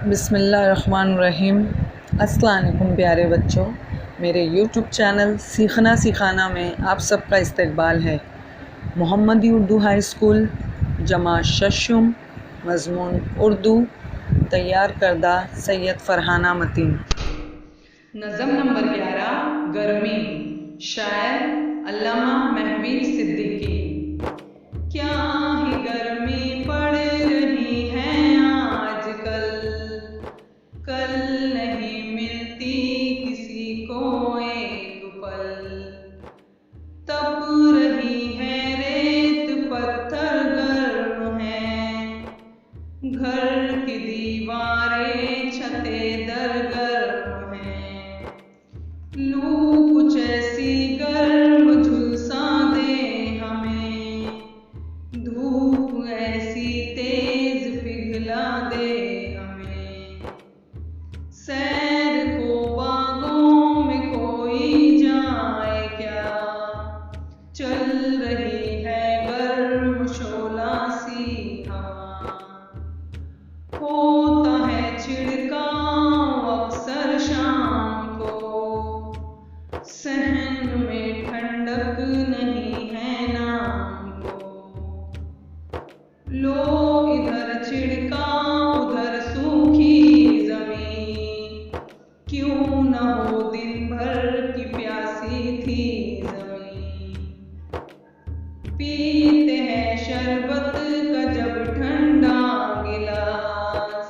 बिस्मिल्लाहिर्रहमानिर्रहीम। अस्सलाम वालेकुम प्यारे बच्चों, मेरे यूट्यूब चैनल सीखना सिखाना में आप सबका इस्तकबाल है। मोहम्मदी उर्दू हाई स्कूल जमा शशुम मज़मून उर्दू तैयार करदा सैयद फ़रहाना मतीन। नज़म नंबर 11 गर्मी। शायर अल्लामा महवीर सिद्दीकी। क्या ही गर्मी पड़ रही है आजकल, कल नहीं मिलती किसी को एक पल। तप रही है रेत पत्थर गर्म है, घर की दीवारें छतें दर गर्म है। लू कुछ ऐसी गर्म झुलसा दे हमें, धूप ऐसी तेज पिघला दे हमें। सैर को बागों में कोई जाए क्या, चल रही है गर्म शोला सी हवा। होता है छिड़काव अक्सर शाम को, सहन में ठंडक नहीं है नाम को। लो इधर छिड़काव उधर सूखी जमीन, क्यों न हो दिन भर की प्यासी थी जमीन। पीते हैं शरबत का जब ठंडा गिलास,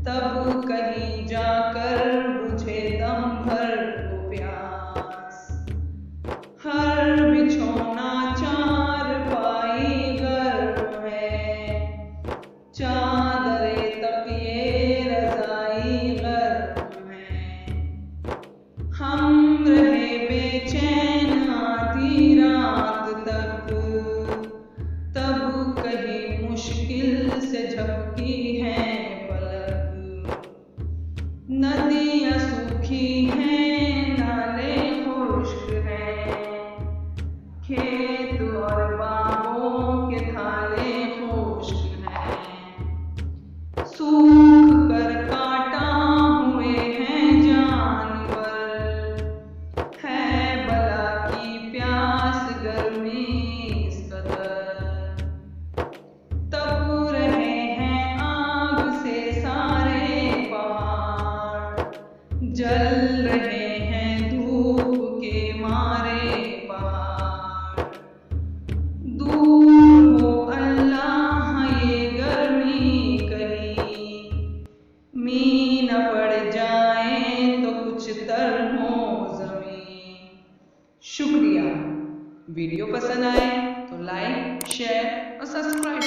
तब कहीं जाकर बुझे दम भर को प्यास। हर बिछौना चारपाई गर्म है, चादरें तकिए रज़ाई गर्म है। हम रहे बेचैन आधी रात तक, तब कहीं मुश्किल से झपकी है पलक। नदियाँ सूखी हैं नाले खुश्क हैं, खेत और बागों के थाले खुश्क हैं। सूख कर काटा हुए हैं जानवर, है बला की प्यास गर्मी इस कदर। तप रहे हैं आग से सारे पहाड़, जल रहे हैं धूप के मारे पहाड़। दूर हो अल्लाह ये गर्मी कहीं, मींह न पड़ जाए तो कुछ तर हो जमीन। शुक्रिया। वीडियो पसंद आए तो लाइक शेयर और सब्सक्राइब